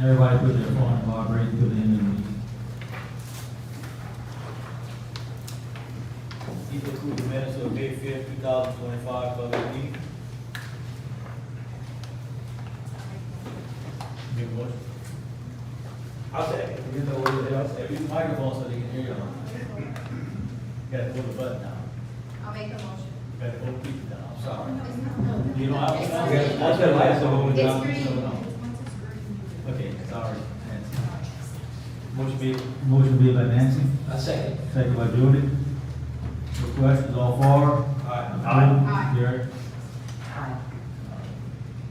Everybody put their phone in vibrate until the end of the meeting. These include the minutes of May 5th, 2025 public meeting. Make a motion. I'll say it. You know what it is. Use the microphone so they can hear you. You gotta pull the button down. I'll make the motion. You gotta pull the people down. I'm sorry. No. You don't have to. It's That's the lights are moving down. green. So no. Okay, sorry, Nancy. Motion made by Nancy, A second. second by Jody. No questions, all four? Aye. Jerry?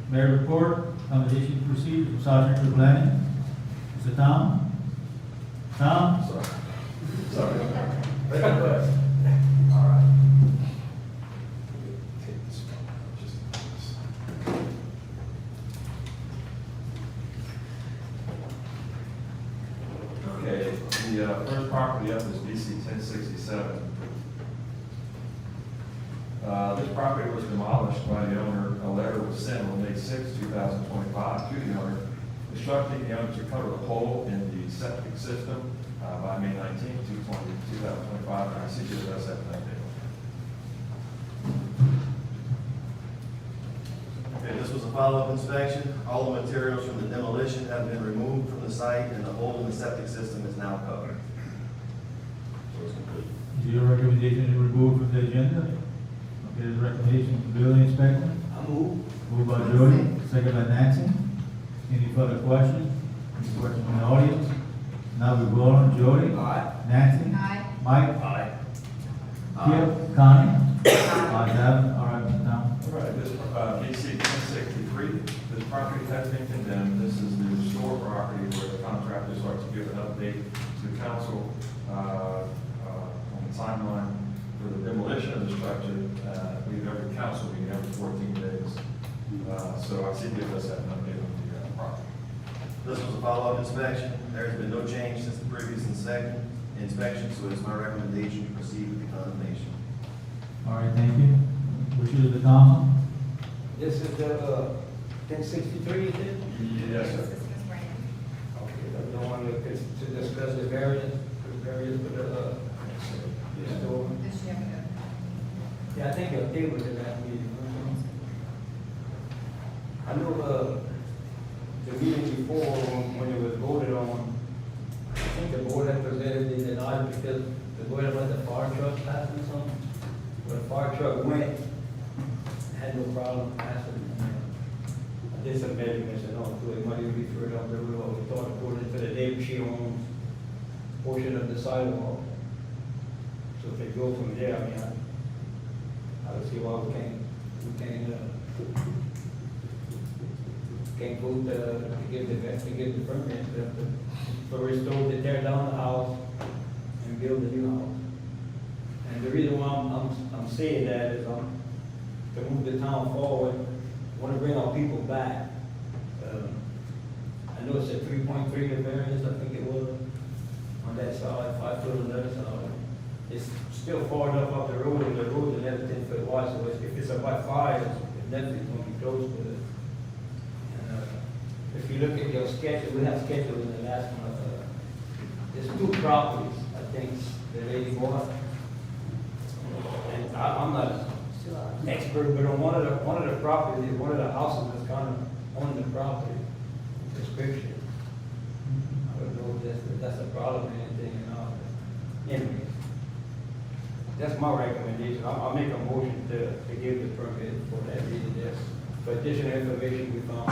Mayor report, accommodation procedure from Sergeant for Planning. Mr. Tom? Tom? Sorry. Okay, the first property up is BC 1067. This property was demolished by the owner. A letter was sent on May 6, 2025 to the owner, instructing the owner to cover the hole in the septic system by May 19, 2025, and I see you does have an update. Okay, this was a follow-up inspection. All the materials from the demolition have been removed from the site, and the hole in the septic system is now covered. So it's complete. Is your recommendation to remove from the agenda? Okay, the recommendation from the building inspector. I move. Moved by Jody, second by Nancy. Any further questions? Any questions from the audience? Now we vote on Jody. Aye. Nancy. Aye. Mike. Aye. Kip. Connie. Ayes have it. All right, Mr. Tom. All right, this BC 1063, this property has been condemned. This is the restore property where the contractors are to give an update to council on the timeline for the demolition of the structure. We have every council meeting every 14 days. So I see that does have an update on the property. This was a follow-up inspection. There has been no change since the previous inspection, so it's my recommendation to proceed with the condemnation. All right, thank you. Wishes of the council? This is the 1063, is it? Yes, sir. Okay, the one that is to discuss the variance for the store. Yeah, I think you'll deal with it last meeting. I know, the meeting before, when it was voted on, I think the board had presented the denial because the board had let the fire truck pass or something. When the fire truck went, had no problem passing. I did some measurements and all, so it might even be further up the road. We thought according to the neighbor, she owns a portion of the sidewalk. So if they go from there, I mean, I don't see why we can't vote to give the permit for restore, to tear down the house and build a new house. And the reason why I'm saying that is to move the town forward, want to bring our people back. I know it's a 3.3 the variance, I think it was, on that side, 5 foot on the other side. It's still far enough up the road, and the road's another 10 foot wide, so if it's about 5, it's definitely going to be close to it. And, if you look at your schedule, we have scheduled in the last one, there's 2 properties, I think, the lady bought. And I'm not an expert, but on one of the properties, one of the houses that's kind of on the property description. I don't know if that's a problem or anything or not. Anyway, that's my recommendation. I'll make a motion to give the permit for that reason. Yes. For additional information we found.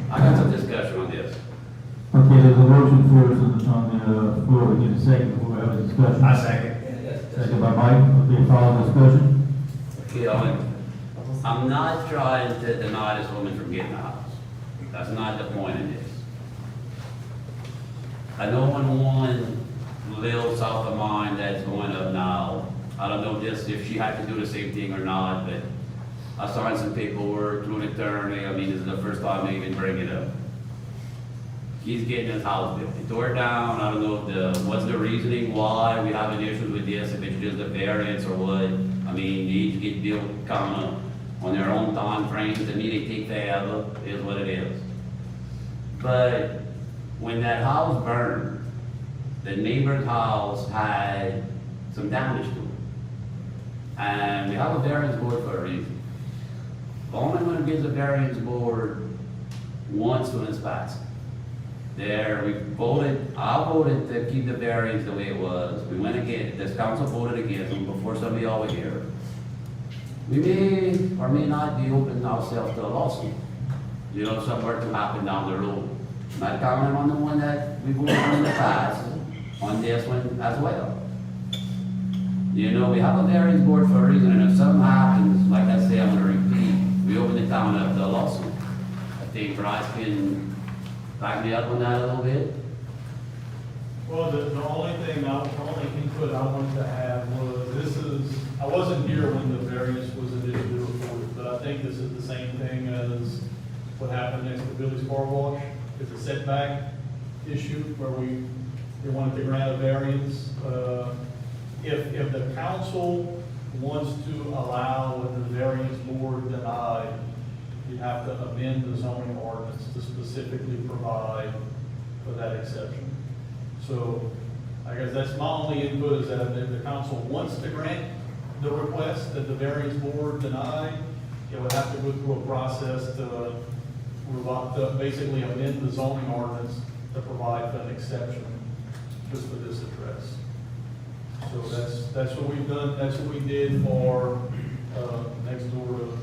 I got some discussion on this. Okay, there's a motion first on the floor, we need a second before we have a discussion. Yeah, Second by Mike, okay, follow discussion. Okay, I'm not trying to deny this woman from getting a house. That's not the point of this. I know one little south of mine that's going up now. I don't know just if she had to do the same thing or not, but I signed some paperwork through an attorney. I mean, this is the first time I even bring it up. He's getting his house built. He tore it down. I don't know if what's the reasoning why we have an issue with this, if it's just a variance or what. I mean, they each get built kind of on their own time frames. To me, they take forever, is what it is. But when that house burned, the neighbor's house had some damage to it. And we have a variance board for a reason. Only one who gives a variance board wants to inspect. There, I voted to keep the variance the way it was. We went again, this council voted against them before somebody over here. We may or may not be open ourselves to a lawsuit. You know, if something were to happen down the road. Not counting on the one that we voted on in the past, on this one as well. You know, we have a variance board for a reason, and if something happens, like I say, I'm gonna repeat, we open the town up to a lawsuit. I think Bryce can back me up on that a little bit. Well, the only input I wanted to have was, I wasn't here when the variance was initially reported, but I think this is the same thing as what happened next to Billy's Car Wash. It's a setback issue where they wanted to grant a variance. If the council wants to allow what the variance board denied, you have to amend the zoning ordinance to specifically provide for that exception. So I guess that's my only input, is that if the council wants to grant the request that the variance board denied, it would have to go through a process to basically amend the zoning ordinance to provide for an exception just for this address. So that's what we've done, that's what we did for next door to.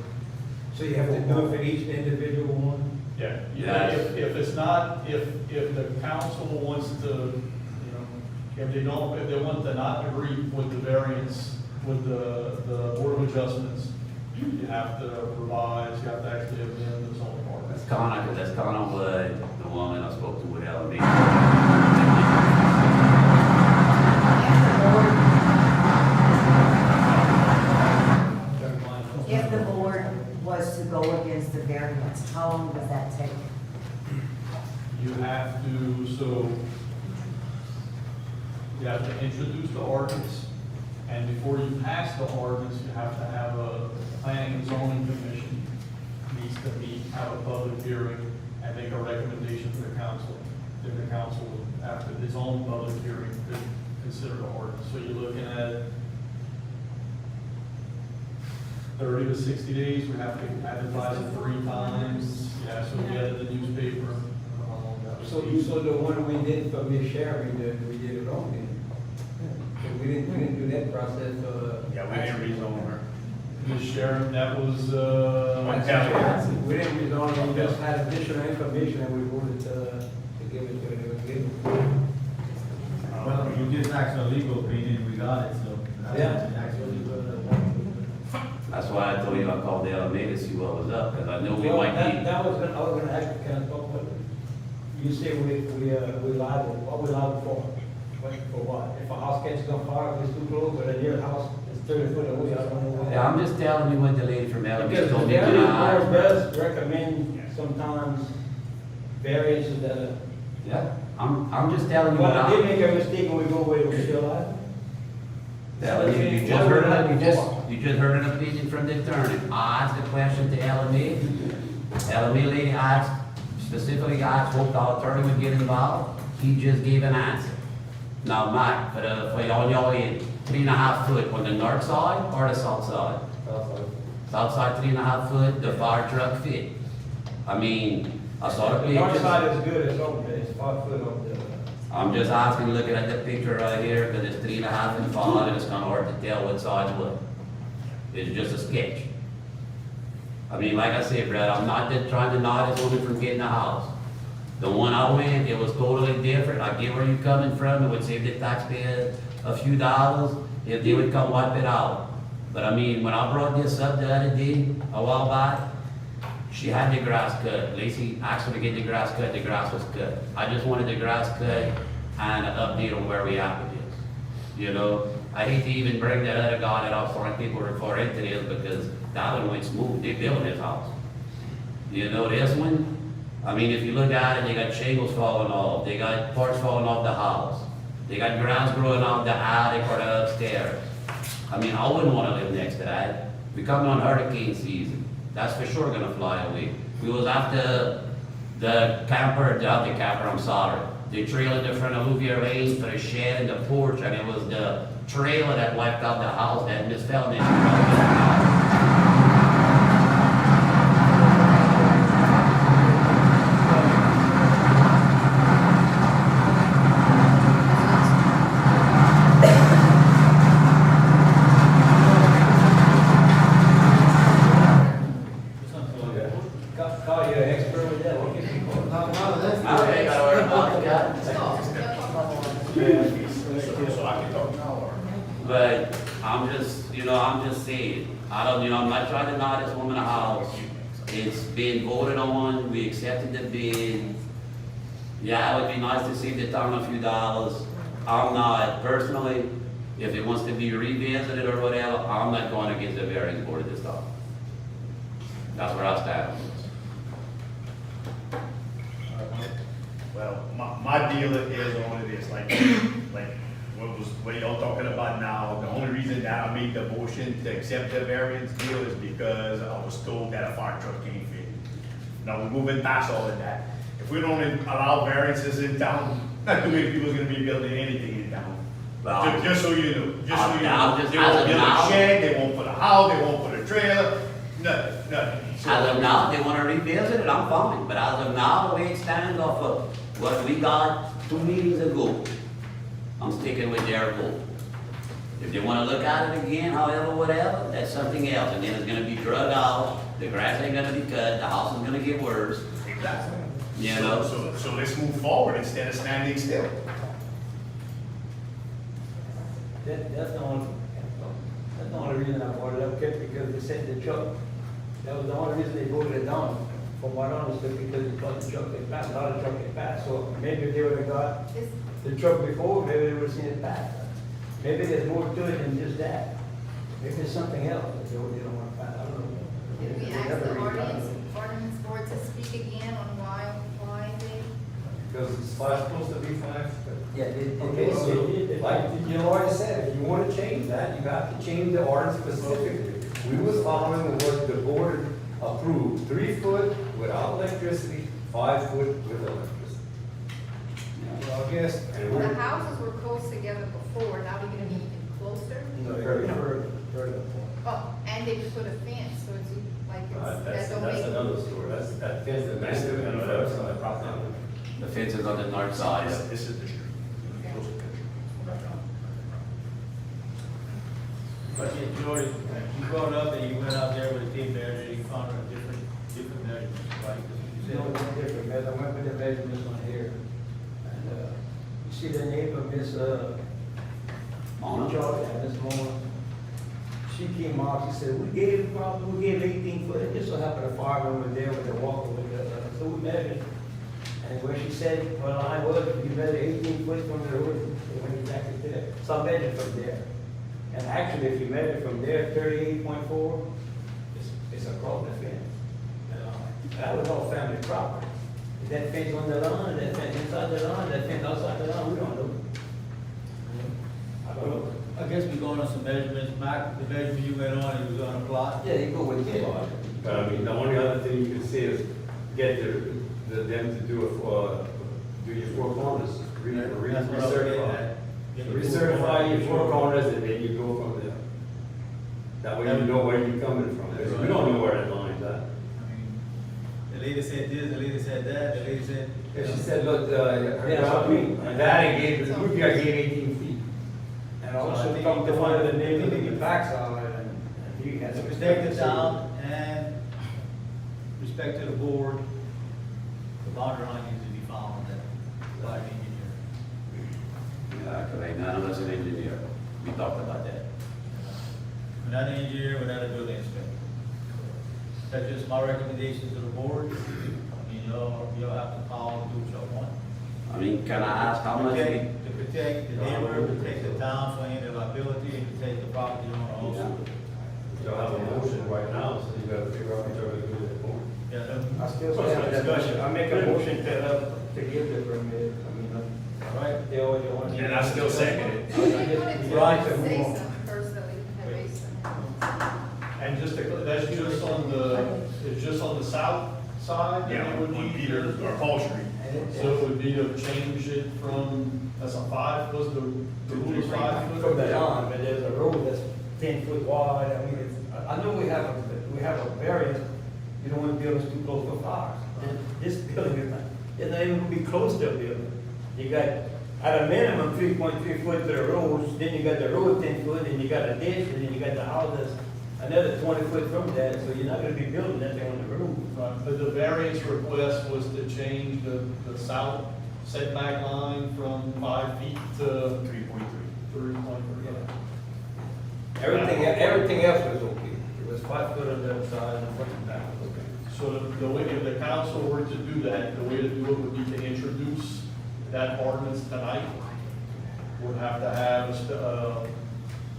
So you have to do it for each individual one? Yeah. Yes. If it's not, if the council wants to, you know, if they want to not agree with the variance, with the Board of Adjustments, you have to revise, you have to actually amend the zoning ordinance. That's kind of what the woman I spoke to would tell me. If the board was to go against the variance, how long does that take? You have to introduce the ordinance, and before you pass the ordinance, you have to have a planning and zoning commission needs to meet, have a public hearing, and make a recommendation to the council. Then the council, after its own public hearing, could consider the ordinance. So you're looking at 30 to 60 days, we have to advertise it 3 times, yeah, so we added the newspaper. I don't know how long that would So be. you saw the one we did for Miss Sherry, we did it wrong then. So we didn't do that process, Yeah, we didn't rezone her. Ms. Sharon, that was, We didn't rezone, we just had additional information and we voted to give it to them. Well, you just asked for a legal opinion, we got it, so. that's Yeah. what you asked for. That's why I told you I called the LMA to see what was up, because I knew we Well, might that, need. that was, I was gonna ask you, can I talk about it? You say we lied, what we lied for? For what? If a house catches on fire, if it's too close, but a near house is 30 foot away, I don't know what. Yeah, I'm just telling you what the lady from LMA Because told the me. area tonight. board does recommend sometimes variances that are. Yeah, I'm just telling you what But I did I'm. make a mistake when we go away, we still alive. Telling you, you just heard it, you just heard an opinion from the attorney. I asked the question to LMA. LMA lady asked, specifically asked, hope the attorney would get involved. He just gave an answer. Now, Mike, for on your end, 3.5 foot on the north side or the south side? South side, 3.5 foot, the fire truck fit. I mean, I saw the The north pictures. side is good, it's open, it's 5 foot of the. I'm just asking, looking at the picture right here, because it's 3.5 and 5, and it's kind of hard to tell what side's what. It's just a sketch. I mean, like I said, Brad, I'm not just trying to nod this woman from getting a house. The one I went, it was totally different. I get where you're coming from. It would save the taxpayer a few dollars if they would come wipe it out. But I mean, when I brought this up the other day, a while back, she had the grass cut. Lacey asked her to get the grass cut, the grass was cut. I just wanted the grass cut and an update on where we at with this. You know, I hate to even bring that other guy that I was throwing people for into this because that one went smooth. They built his house. You know, this one, I mean, if you look at it, they got shingles falling off, they got parts falling off the house, they got grass growing out the attic or the upstairs. I mean, I wouldn't want to live next to that. We coming on hurricane season. That's for sure gonna fly away. We was after the camper, I'm sorry. The trailer in the front of Louvier Lane for the shed and the porch, and it was the trailer that wiped out the house that Miss Feldman. Call you an expert with that, what can you call it? Okay, gotta worry about it, yeah. So I can talk now or? But I'm just saying, I'm not trying to knock this woman a house. It's been voted on, we accepted the bid. Yeah, it would be nice to save the town a few dollars. I'm not, personally, if it wants to be revisited or whatever, I'm not going against the variance board this time. That's where I stand on this. Well, my deal is on it is like what y'all talking about now. The only reason that I made the motion to accept the variance deal is because I was told that a fire truck can't fit. Now, we're moving past all of that. If we don't allow variances in town, not too many people's gonna be building anything in town. Well, Just so you know, I'm just- They won't as of build now- a shed, they won't put a house, they won't put a trailer, nothing. So- As of now, if they wanna revisit it, I'm fine, but as of now, the way it stands off of what we got 2 meetings ago, I'm sticking with their vote. If they wanna look at it again, however, whatever, that's something else, and then it's gonna be drug out, the grass ain't gonna be cut, the house is gonna get worse, Exactly. you know? So let's move forward instead of standing still. That's the only reason I brought it up, Kip, because they said the truck, that was the only reason they voted it down, from what I understood, because they thought the truck had passed, a lot of truck had passed, so maybe if they would've got Is, the truck before, maybe they would've seen it pass. Maybe there's more to it than just that, maybe there's something else that they don't want to pass, I don't know. did we ask the ordinance board to speak again on why they? Because it's supposed to be 5. Yeah, Okay, so like you know what I said, if you want to change that, you have to change the ordinance specifically. We was following what the board approved, 3 foot without electricity, 5 foot with electricity. So I guess, and The we're, houses were close together before, now they're gonna be even closer? No, further. Oh, and they put a fence, so it's like, it's, That's that don't make. another story, that fence is That's the, massive. that's on the property. The fence is on the north side. This is the street. Close the picture. But yeah, Jordan, you brought up that you went out there with a tape measure, you found a different measurements, right? 'Cause you No, said- it's different, man. I went with the measurements on here. And, you see the neighbor, Miss, Mona? George, Miss Mona. She came out, she said, we gave 18 foot, it just so happened the fireman was there with the walker with the, so we measured. And where she said, well, I was, you measure 18 foot from the road, it went exactly there. So I measured from there. And actually, if you measure from there, 38.4, it's across the fence. That was all family property. Is that fence on the line, that fence inside the line, that fence outside the line, we don't know. I don't know. I guess we're going on some measurements, Mike, the measurement you went on, it was on a plot. Yeah, you go with it. But I mean, the only other thing you can see is get them to do your four corners, That's what I was getting recertify. at. Get the Recertify your four corners. corners and then you go from there. That way you know where you're coming from, because we don't know where that line's at. I mean, the lady said this, the lady said that, the lady said. And she said, look, Yeah, so I mean- her daddy gave, the new guy gave 18 feet. And also come to find the neighbor, the facts on it, and he has. So respect the town and respect to the board, the boundary line needs to be found by the engineer. Yeah, correct, none of us an engineer, we talked about that. We're not an engineer, we're not a building inspector. That's just my recommendation to the board. I mean, you'll have to call and do what y'all want. I mean, can I ask how much? To protect the neighbor, to protect the town from any liability, and to protect the property owner also. You'll have a motion right now, so you gotta figure out what you're gonna do with it. Yeah, I still What's say the that discussion? I make a motion to give the permit, I mean, all right. they already want. And I still second it. I wanted to Right, say move on. something first, that we have Mason. And just to, that's just on the, it's just on the south side? that Yeah, it would on be Peter, here? or Paul Street. So it would be to change it from, that's a 5, was the rule is 5 foot? From the line, but there's a road that's 10 foot wide, I mean, it's, I know we have a variance, you don't want buildings too close to fires. This building is not, it's not even gonna be close to a building. You got, at a minimum, 3.3 foot to the roads, then you got the road 10 foot, and you got a ditch, and then you got the houses another 20 foot from that, so you're not gonna be building that thing on the road. Right, but the variance request was to change the south setback line from 5 feet to 3.3. 3.3. Everything else was okay. It was 5 foot on the other side and 4 back was okay. So the way, if the council were to do that, the way to do it would be to introduce that ordinance tonight. Would have to have a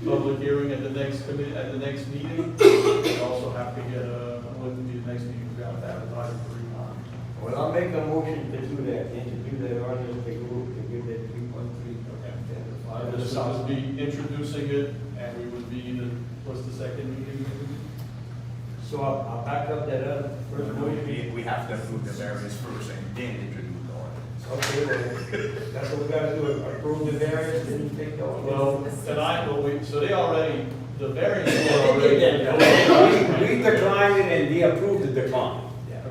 public hearing at the next meeting. We'd also have to get what would be the next meeting, we have to advertise it 3 times. Well, I'll make a motion to do that, and to do that ordinance, to give that 3.3. And this would be introducing it, and we would be, what's the second meeting? So I'll back up that first motion. We have to approve the variance first and then introduce the ordinance. Okay, well, that's what we gotta do, approve the variance, then you take the ordinance. Well, tonight, so they already, the variance They were did already. that. We declined it and they approved the decline.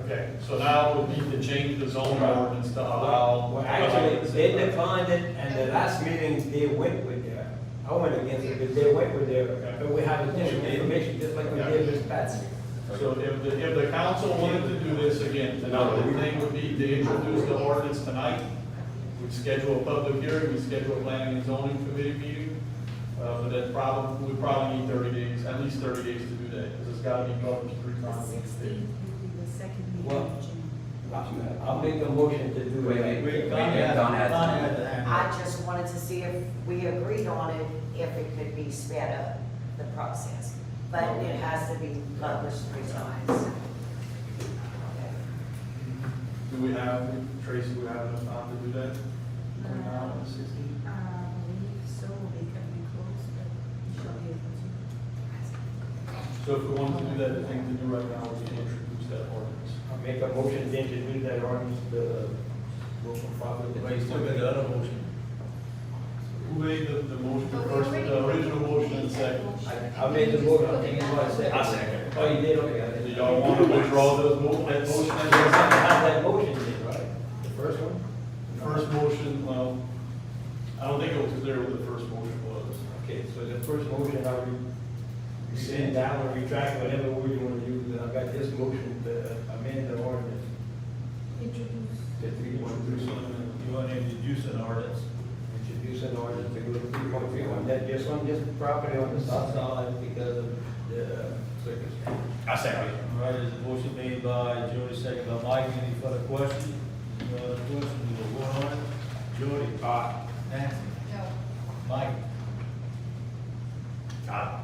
Okay, so now it would be to change the zoning ordinance to allow. Well, actually, they declined it, and the last meeting, they went with their, I went against it, but they went with their, but we have additional information, just like we did with Patsy. So if the council wanted to do this again, tonight, the thing would be to introduce the ordinance tonight. We'd schedule a public hearing, we'd schedule a planning and zoning committee meeting. But that we probably need 30 days, at least 30 days to do that, because it's gotta be published 3 times. Well, I'll make a motion to do that. Don had some. I just wanted to see if we agreed on it, if it could be sped up, the process. But it has to be published 3 times. Do we have, Tracy, do we have enough time to do that? Between now and the 16th? I believe so, they can be closed, but we shall be able to. So if we wanted to do that, the thing to do right now would be to introduce that ordinance. I'll make a motion to introduce that ordinance, the local property. But you still got the other motion. Who made the motion But we first, already- the original motion and second? I made the motion, I think anybody second. I second. Oh, you did, okay. I Do did. y'all want to withdraw that motion? Yes, I have that motion, did, right? The first one? First motion, well, I don't think it was clear what the first motion was. Okay, so the first motion, I rescind down or retract whatever word you want to use, and I've got this motion to amend the ordinance. Introduce. The three point three, You want to introduce an ordinance? introduce an ordinance to go to 3.3 that just on this property on the south side because of the circumstance. I second. All right, there's a motion made by Jody, second by Mike. Any further questions? Any other questions? We will vote on it. Jody? Aye. Nancy? No. Mike? Aye.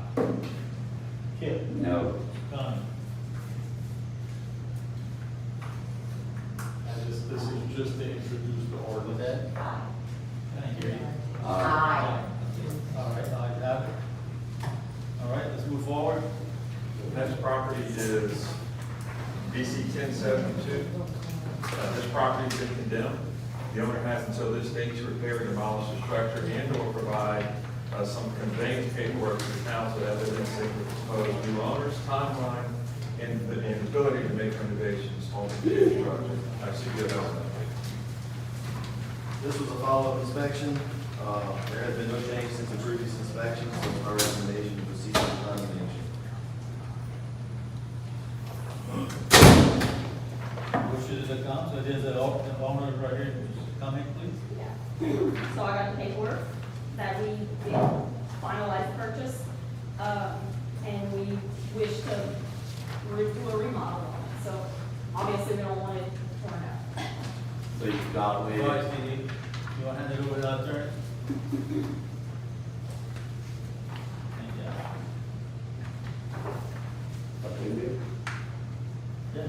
Kip? No. Connie? This is just to introduce the With ordinance. that? Aye. Can I hear you? Aye. All right, I have it. All right, let's move forward. The next property is BC 1072. This property's been condemned. The owner has until this date to repair or demolish the structure and or provide some conveyance paperwork to the council evidencing the proposed new owner's timeline and the ability to make renovations on the new structure. I see good outcome. This was a follow-up inspection. There has been no change since the previous inspection, so our recommendation is to seek condemnation. Wishes to come, so there's the owner right here. Come in, please. Yeah. So I got the paperwork that we did finalize the purchase, and we wish to do a remodel on it. So obviously we don't want it torn out. So you got All with, right, Stevie, you want to hand it over to the attorney? Thank you. Yeah.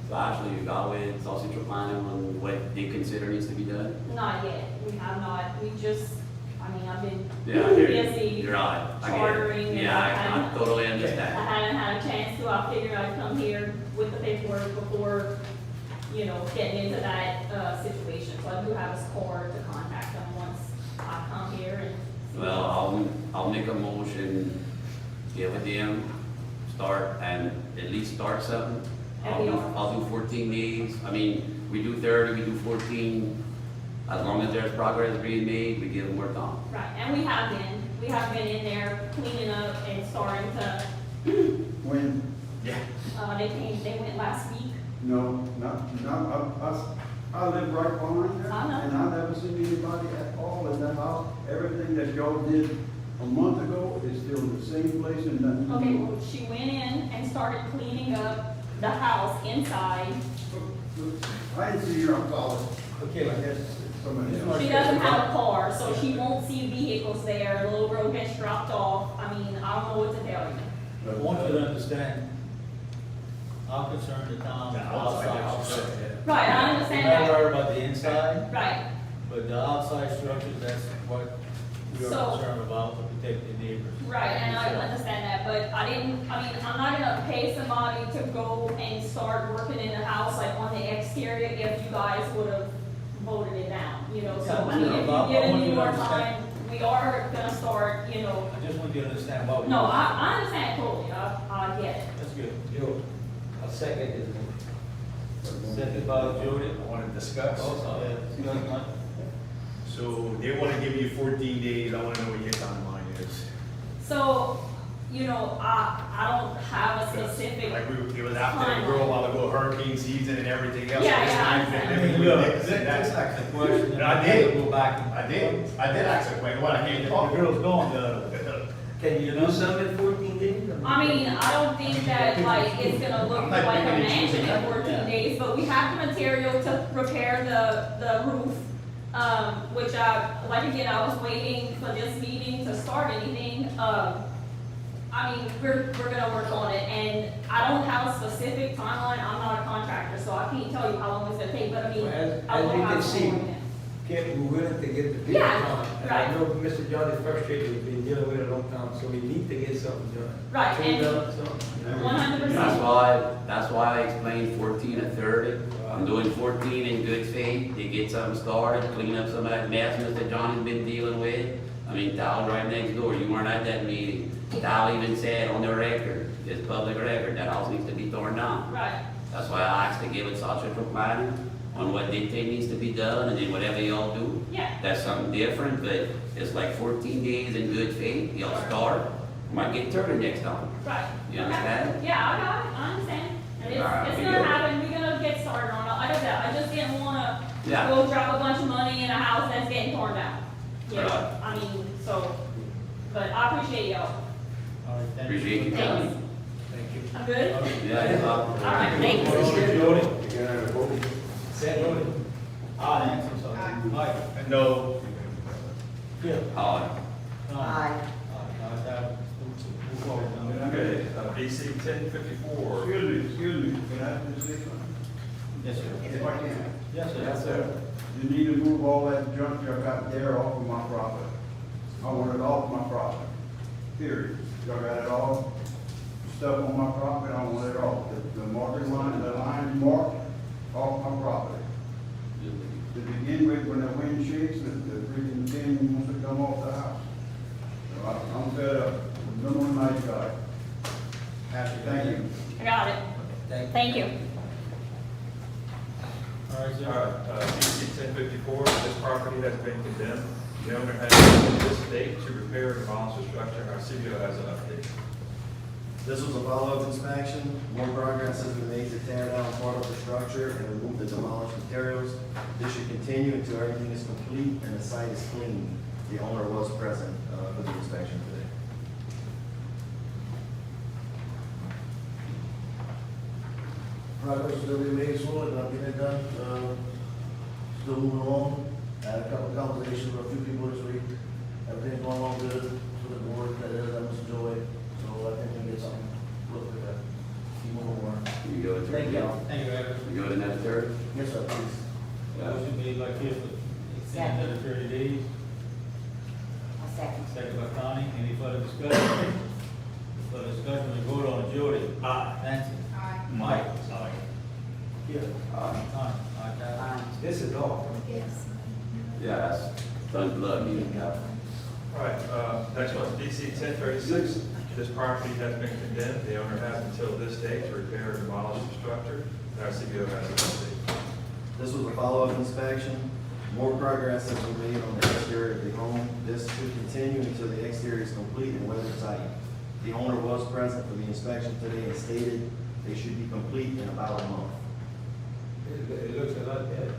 so actually you got with South Central Planning on what they consider needs to be done? Not yet, we have not, we just, I mean, I've been Yeah, I hear you. busy You're right. I get it. chartering. and Yeah, I hadn't- totally I understand. hadn't had a chance to, I figured I'd come here with the paperwork before, you know, getting into that, situation. So I do have his card to contact him once I come here and. Well, I'll make a motion, give it to him, start, and at least start something. I'll do 14 days. I mean, we do 30, we do 14. As long as there's progress being made, we give them more time. Right, and we have been in there cleaning up and starting to, When, Yeah. they went last week. no, us, I live right behind there. I know. And I never seen anybody at all in that house. Everything that y'all did a month ago is still in the same place and nothing. Okay, well, she went in and started cleaning up the house inside. I didn't see your father. Okay, I guess somebody else. She doesn't have a car, so she won't see vehicles there, the little road gets dropped off. I mean, I don't know what to tell you. I want you to understand how concerned the town is outside. Right, I We're understand not that. worried about the inside, Right, but the outside structures, that's what we are So- concerned about to protect the neighbors. right, and I understand that, but I mean, I'm not gonna pay somebody to go and start working in the house, like on the exterior, if you guys would've voted it down, you know, so, Yeah, I mean, I if want you give you me to more understand. time, we are gonna start, you know, I just want you to understand why we. no, I understand totally, I get it. That's good. Yo, a second is. Second by Jody. I want to discuss. Yeah, discuss, Mike. So they want to give you 14 days. I want to know what your timeline is. So, you know, I don't have a specific, Like it was after the girl a while ago, hurricane season and everything else. Yeah, This yeah, I time, understand. they- I mean, they- look, they- they- let's ask the question. And I did. Go back. I did ask a question. What, I can't The talk? girl's gone, Can you do something in 14 days? I mean, I don't think that like it's gonna look I'm like not a picking and mansion choosing in that. 14 Yeah. days, but we have the material to repair the roof. Which like again, I was waiting for this meeting to start anything. I mean, we're gonna work on it, and I don't have a specific timeline. I'm not a contractor, so I can't tell you how long it's gonna take, but I mean, Well, as I you will can have see, it. Kevin, we're willing to get the people Yeah, done. And right. I know Mr. John is frustrated, we've been dealing with it a long time, so we need to get something done. Right, Clean and up something. 100%. That's why I explained 14 to 30. I'm doing 14 in good faith to get something started, clean up some of that mess Mr. Johnny's been dealing with. I mean, Tal right next door, you weren't at that meeting. Tal even said on the record, it's public record, that house needs to be torn down. Right. That's why I asked to give it such a planning on what they think needs to be done, and then whatever y'all do, Yeah. that's something different, but it's like 14 days in good faith, y'all start, might get turned next time. Right. You Okay. understand? Yeah, I got it, I understand. And it's, Alright, it's we gonna good. happen, we're gonna get started on it. Like I said, I just didn't wanna Yeah. go drop a bunch of money in a house that's getting torn down. Yeah, Right. I mean, so, but I appreciate y'all. All right, thank you. Appreciate you Thanks. coming. Thank you. I'm good? Yeah, All right, thanks. Jody. You gotta vote. Jody. Aye, Nancy, sorry. Mike. No, Kip. Aye. Aye. Aye. Ayes have it. Move forward. Okay, BC 1054. Excuse me, can I just say something? Yes, sir. If I can. Yes, sir. Yes, sir. You need to move all that junk you got there off of my property. I want it off my property, period. Y'all got it all, stuff on my property, I want it off. The marking line, the line marked off my property. To begin with, when the wind shakes, the freaking thing wants to come off the house. So I'm fed up. No more nice guy. Thank you. I got it. Thank you. All right, All sir. right, BC 1054, this property has been condemned. The owner has until this date to repair and demolish the structure. Our CBO has an update. This was a follow-up inspection. More progress has been made to tear down part of the structure and remove the demolished materials. This should continue until everything is complete and the site is clean. The owner was present for the inspection today. Progress is every day slowly, but I'm getting it done. Still moving along. Had a couple of conversations with a few people this week. Everything's going along good for the board, that is, I must enjoy it. So I think we can get something real quick done. Keep moving more. You go to Thank you. Thank you, Eric. You go to next third? Yes, sir, please. Motion made by Kip, extend another 30 days. A second. Second by Connie. Any further discussion? Further discussion, we vote on it. Jody. Aye. Nancy. Aye. Mike. Aye. Kip. Aye. Connie. Ayes have it. Aye. This is all. Yes. Yeah, that's done blood meeting, yeah. All right, next one, BC 1036. This property has been condemned. The owner has until this date to repair and demolish the structure. Our CBO has an update. This was a follow-up inspection. More progress has been made on the exterior of the home. This should continue until the exterior is complete and weathertight. The owner was present for the inspection today and stated they should be complete in about a month. It looks a lot better.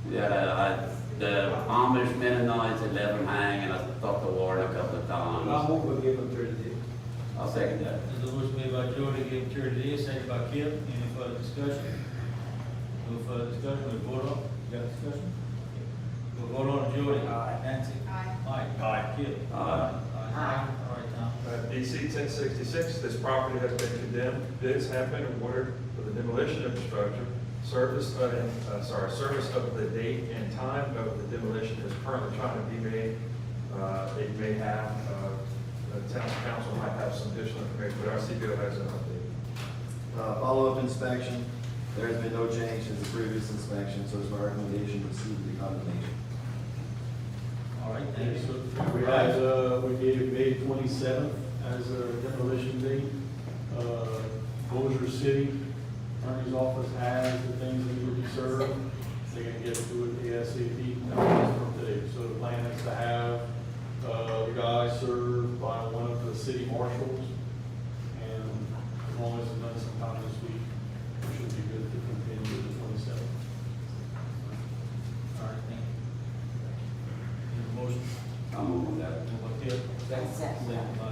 Yeah, the Amish Mennonites had let them hang, and I talked to Warren a couple of I'll times. move, we'll give them 30 days. I'll second that. There's a motion made by Jody, give 30 days, second by Kip. Any further discussion? No further discussion, we vote on. You got discussion? We'll vote on Jody. Aye. Nancy. Aye. Mike. Aye. Kip. Aye. Aye. All right, Tom. BC 1066, this property has been condemned. Bids have been awarded for the demolition of the structure. Service of the date and time of the demolition is currently trying to be made. It may have, the town council might have some additional information, but our CBO has an update. Follow-up inspection. There has been no change since the previous inspection, so it's my recommendation to receive the condemnation. All right, thank you. We had, we gave May 27th as a demolition date. Bossier City Attorney's Office has the things that need to be served. They can get to it ASAP from today. So the plan is to have, the guys served by one of the city marshals. And as long as it's done sometime this week, it should be good to continue to the 27th. All right, thank you. Need a motion? I'll move that. Move by Kip. Second. Second by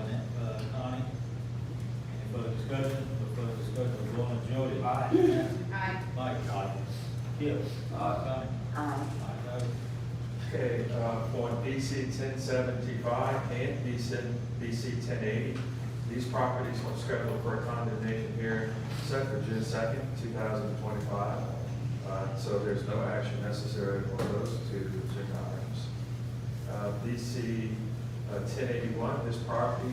Connie. Any further discussion? No further discussion, we'll go on Jody. Aye. Nancy. Aye. Mike. Aye. Kip. Aye. Connie. Aye. Ayes have it. Okay, on BC 1075 and BC 1080, these properties are scheduled for a condemnation hearing set for June 2nd, 2025. So there's no action necessary on those two agenda items. BC 1081, this property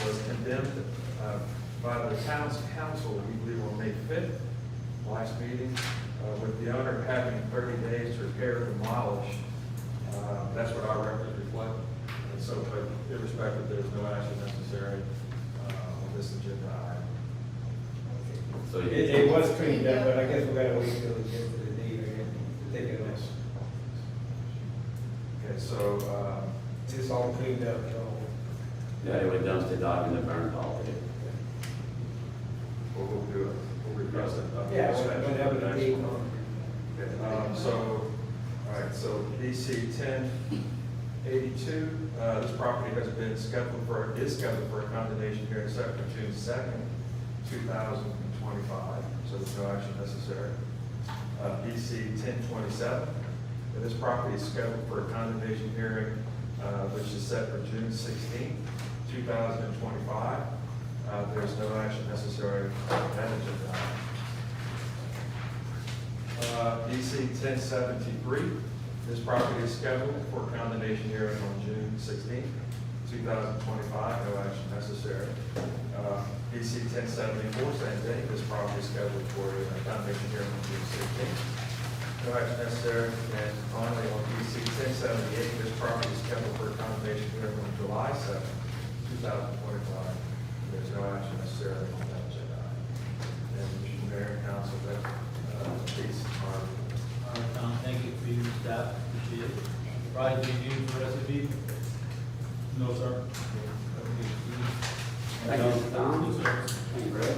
was condemned by the town's council, we believe on May 5th, last meeting, with the owner having 30 days to repair and demolish. That's what our records reflect. And so, but irrespective, there's no action necessary on this agenda item. So It was cleaned up, but I guess we gotta wait till it gets to the date again to take it off. Okay, so, It's all cleaned up, so. yeah, it went dumpster diving the burn already. we'll do it, we'll request it. Yeah, whenever the date Okay, comes. so, all right, so BC 1082, this property has been scheduled for, is scheduled for a condemnation hearing set for June 2nd, 2025, so there's no action necessary. BC 1027, this property is scheduled for a condemnation hearing, which is set for June 16th, 2025. There's no action necessary on that agenda item. BC 1073, this property is scheduled for condemnation hearing on June 16th, 2025, no action necessary. BC 1074, same thing, this property is scheduled for a condemnation hearing on June 16th, no action necessary. And finally, on BC 1078, this property is scheduled for a condemnation hearing on July 7th, 2025. There's no action necessary on that agenda item. And Mr. Mayor and Council, that, these are. All right, Tom, thank you for your staff, appreciate it. Rise, do you need the rest of you? No, sir. Thank you, Tom. Thank you, Greg.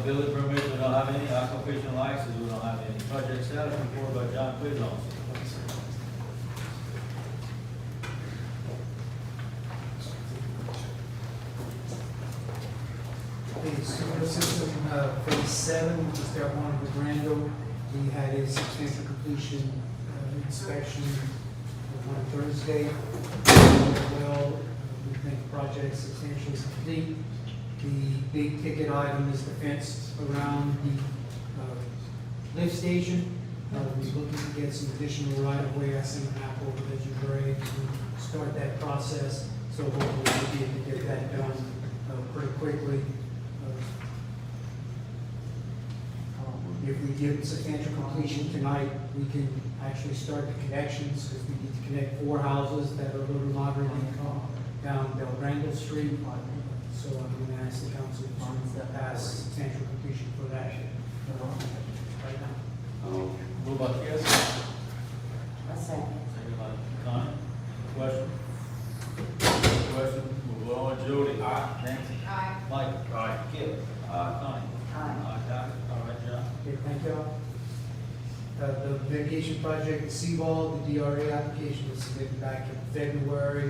Building permits, we don't have any, occupational license, we don't have any. Project status report by John Quizon. The sewer system, phase 7, which is step 1 of the Grando, we had a substantial completion inspection on Thursday. Well, we think the project is substantially complete. The big ticket item is the fence around the lift station. We're looking to get some additional right-of-way. I sent a map over that you're ready to start that process. So hopefully we'll be able to get that done pretty quickly. If we get substantial completion tonight, we can actually start the connections, because we need to connect 4 houses that are a little moderately down Del Randall Street. So I'm going to ask the council to pass substantial completion for that right now. Move by Kiss. A second. Second by Con. Question? Question, we'll go on, Jody. Aye. Nancy. Aye. Mike. Aye. Kip. Connie. Aye. Doc. All right, John. Okay, thank you all. The vacation project, the Seawall, the DRA application was submitted back in February.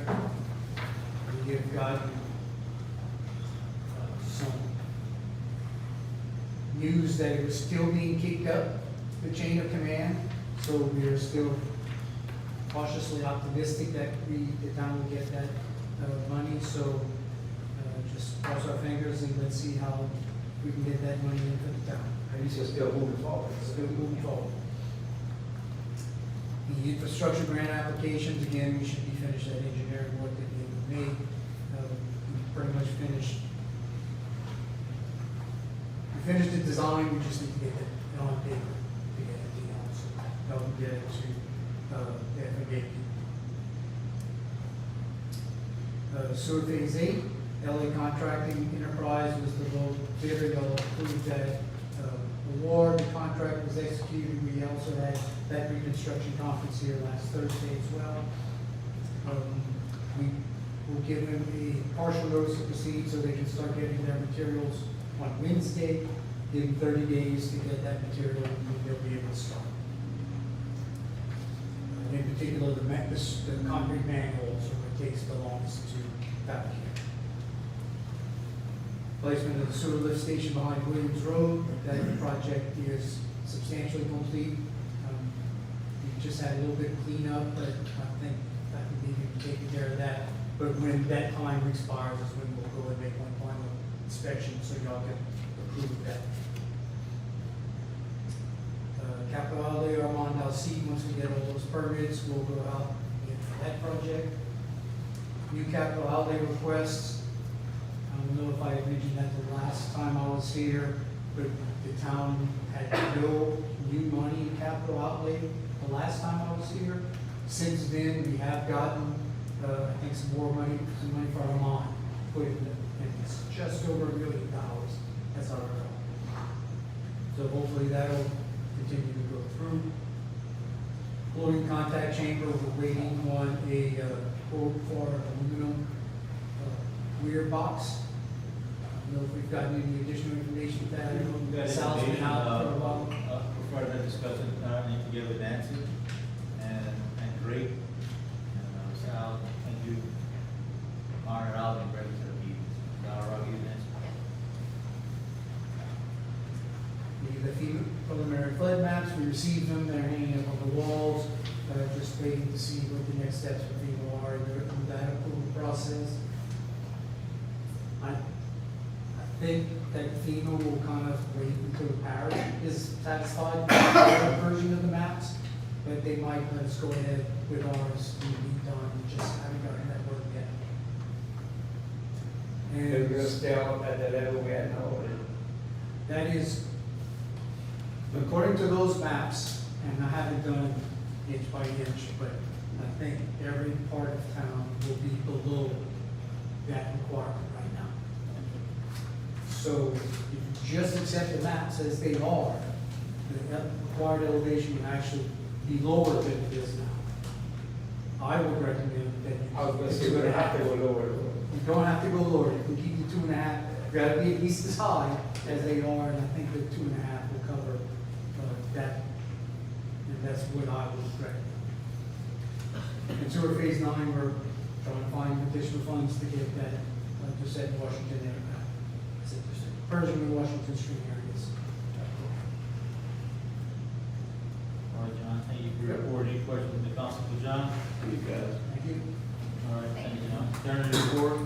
We have gotten some news that it was still being kicked up the chain of command, so we are still cautiously optimistic that the town will get that money, so just cross our fingers and let's see how we can get that money into the town. And you said still moving forward. Still moving forward. The infrastructure grant applications, again, we should be finished that engineering work at the end of May. We pretty much finished. We finished the design, we just need to get it on paper to get everything else. Help them get it to the FAA. Sewer phase 8, LA Contracting Enterprise was the low bidder. They'll approve that award. The contract was executed. We also had that reconstruction conference here last Thursday as well. We will give them a partial notice to proceed so they can start getting their materials on Wednesday. Give them 30 days to get that material and they'll be able to start. In particular, the concrete manholes are what takes the longest to fabricate. Placement of the sewer lift station behind Williams Road, that project is substantially complete. We just had a little bit of cleanup, but I think that could be taken care of that. But when that time expires is when we'll go and make one final inspection, so y'all can approve that. Capital outlay Armand Alcide, once we get all those permits, we'll go out and for that project. New capital outlay requests. I don't know if I had mentioned that the last time I was here, but the town had no new money in capital outlay the last time I was here. Since then, we have gotten I think some money for our lawn, put it in, and it's just over $1 million, that's our goal. So hopefully that'll continue to go through. Chlorine contact chamber, we're waiting on a quote for aluminum weir box. I don't know if we've gotten any additional information with that. We've got Sal's been information, out for a while. we're further discussing, need to get with Nancy and Greg. And Sal, and you, iron it out and bring it to the meeting. Is that all right with you, Nancy? The FEMA preliminary flood maps, we received them, they're hanging up on the walls, just waiting to see what the next steps for FEMA are in that approval process. I think that FEMA will kind of wait until the parish is satisfied with their version of the maps, but they might let us go ahead with ours in the meantime, we just haven't gotten that word yet. They're gonna And stay out at the level we are now, or? that is, according to those maps, and I haven't done inch by inch, but I think every part of town will be below that requirement right now. So if you just accept the maps as they are, the required elevation would actually be lower than it is now. I would recommend that you. I was gonna say, we're gonna have to go lower. You don't have to go lower, you can keep the 2.5, you gotta be at least as high as they are, and I think the 2.5 will cover that, and that's what I would recommend. And sewer phase 9, we're trying to find additional funds to get that, to set Washington area, Pershing and Washington Street areas. All right, John, thank you for your report. Any questions from the council for John? You guys. Thank you. All right, thank you, John. Turn to the report.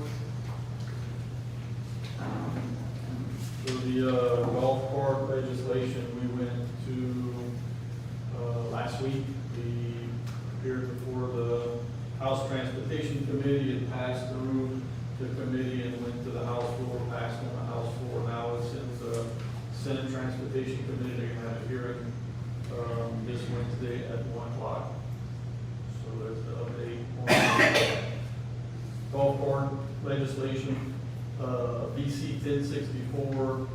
So the golf cart legislation, we went to, last week, we appeared before the House Transportation Committee, it passed through the committee and went to the House floor, passed on the House floor. Now it's in the Senate Transportation Committee, they're gonna have a hearing, this Wednesday at 1 o'clock. So there's the update on golf cart legislation. BC 1064,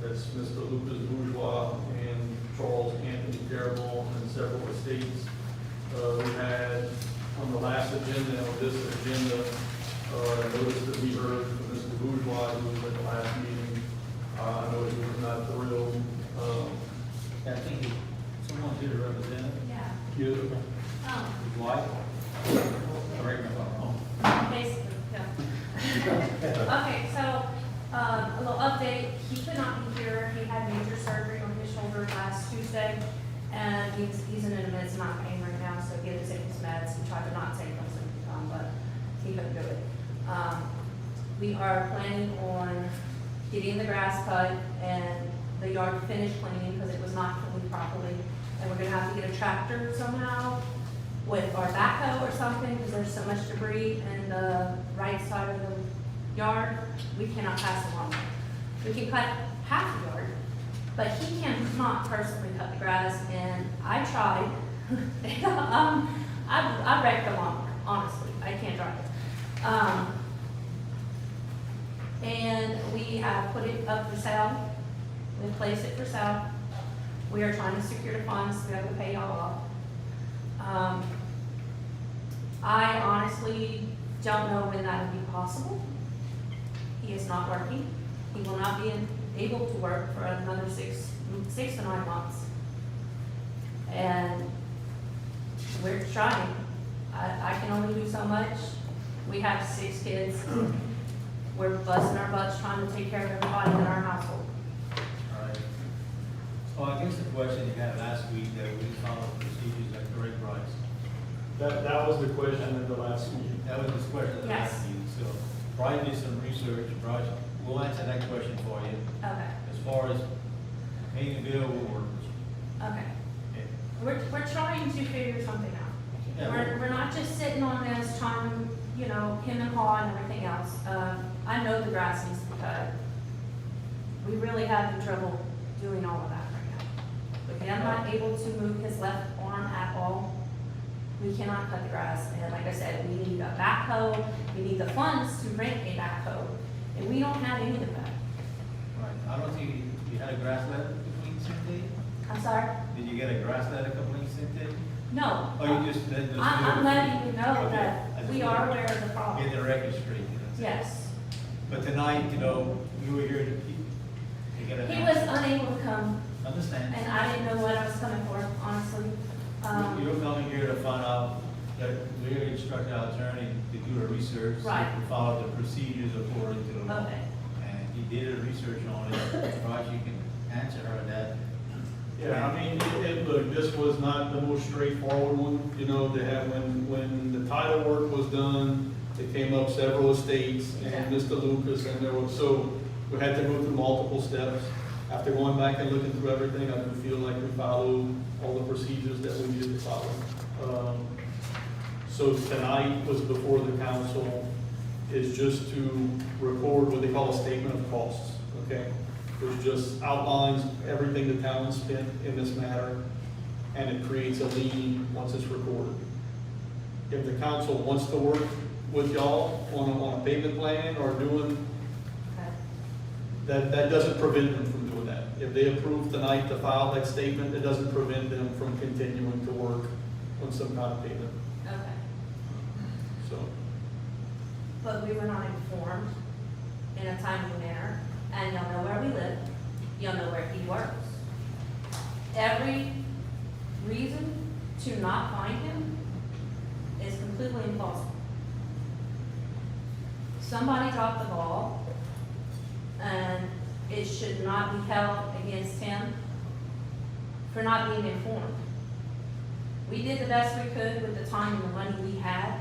that's Mr. Lucas Bourgeois and Charles Anthony Terrible and several estates. We had on the last agenda, on this agenda, notice that we heard from Mr. Bourgeois, who was at the last meeting. I know he was not thrilled. I think someone's here to represent it. Yeah. You, His wife? Correct me if I'm wrong. Basically, yeah. Okay, so, a little update, he could not be here, he had major surgery on his shoulder last Tuesday, and he's in a meds not pain right now, so he had to take his meds, he tried to not take them, but he couldn't do it. We are planning on getting the grass cut and the yard finished cleaning, because it was not cleaned properly, and we're gonna have to get a tractor somehow, with our backhoe or something, because there's so much debris in the right side of the yard, we cannot pass along. We can cut half the yard, but he cannot personally cut the grass, and I tried. I wrecked the lawnmower, honestly, I can't drive it. And we have put it up for sale, we placed it for sale. We are trying to secure the funds to be able to pay y'all off. I honestly don't know when that will be possible. He is not working. He will not be able to work for another 6 to 9 months. And we're trying. I can only do so much. We have 6 kids. We're busting our butts trying to take care of everybody in our household. All right. Well, I guess the question you had last week, that we follow procedures that correct, Bryce? that was the question at the last meeting. That was the question that I Yes. asked you. So Bryce did some research. Bryce, we'll answer that question for you. Okay, As far as paying the bill, we'll work. okay. Okay. We're trying to figure something out. Yeah, We're not just sitting on this trying to, you know, hem and haw and everything else. I know the grass needs to be cut. We really having trouble doing all of that right now. With him not able to move his left arm at all, We cannot cut the grass, and like I said, we need a backhoe, we need the funds to rent a backhoe, and we don't have any of that. Right, I don't think you had a grass ladder between Cynthia? I'm sorry? Did you get a grass ladder between Cynthia? No. Oh, you just, that just. I'm letting you know Okay. I that just we wanted are to aware of the problem. Get the record straight. Yes. But tonight, you know, we were here to get a. He was unable to come, Understand. and I didn't know what I was coming for, honestly. You're coming here to find out that we're instructing our attorney to do a research. Right. To follow the procedures according to the law. Okay. And he did a research on it, perhaps you can answer her that. Yeah, I mean, look, this was not the most straightforward one, you know, to have, when the title work was done, it came up several estates and Mr. Lucas, and there was, so we had to go through multiple steps. After going back and looking through everything, I do feel like we followed all the procedures that we needed to follow. So tonight was before the council, is just to record what they call a statement of costs, okay? Which just outlines everything the town spent in this matter, and it creates a lien once it's recorded. If the council wants to work with y'all on a payment plan or doing, that doesn't prevent them from doing that. If they approve tonight to file that statement, it doesn't prevent them from continuing to work on some kind of payment, Okay. so. But we were not informed in a timely manner, and y'all know where we live, y'all know where he works. Every reason to not find him is completely implausible. Somebody dropped the ball, and it should not be held against him for not being informed. We did the best we could with the time and the money we had,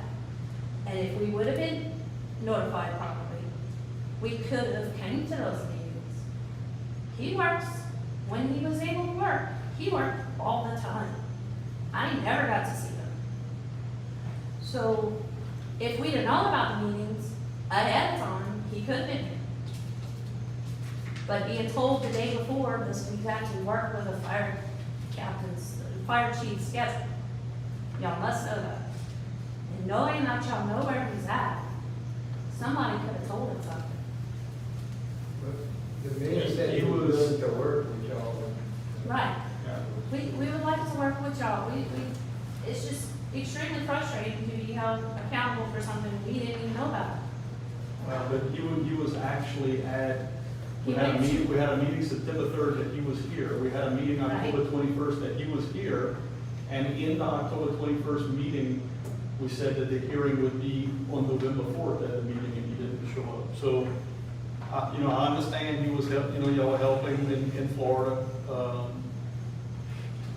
and if we would have been notified properly, we could have came to those meetings. He works, when he was able to work, he worked all the time. I never got to see him. So, if we'd have known about the meetings ahead of time, he could have been here. But being told the day before, this we've actually worked with a fire chief's schedule. Y'all must know that. And knowing that y'all know where he's at, somebody could have told him something. The mayor said he was willing to work with y'all. Right. We would like to work with y'all. It's just extremely frustrating to be held accountable for something we didn't even know about. But he was actually at, we He had a went to- meeting, September 3rd that he was here. We had a meeting October 21st that he was here. And in the October 21st meeting, we said that the hearing would be on November 4th at the meeting, and he didn't show up. So, you know, I understand he was help, you know, y'all helping in Florida.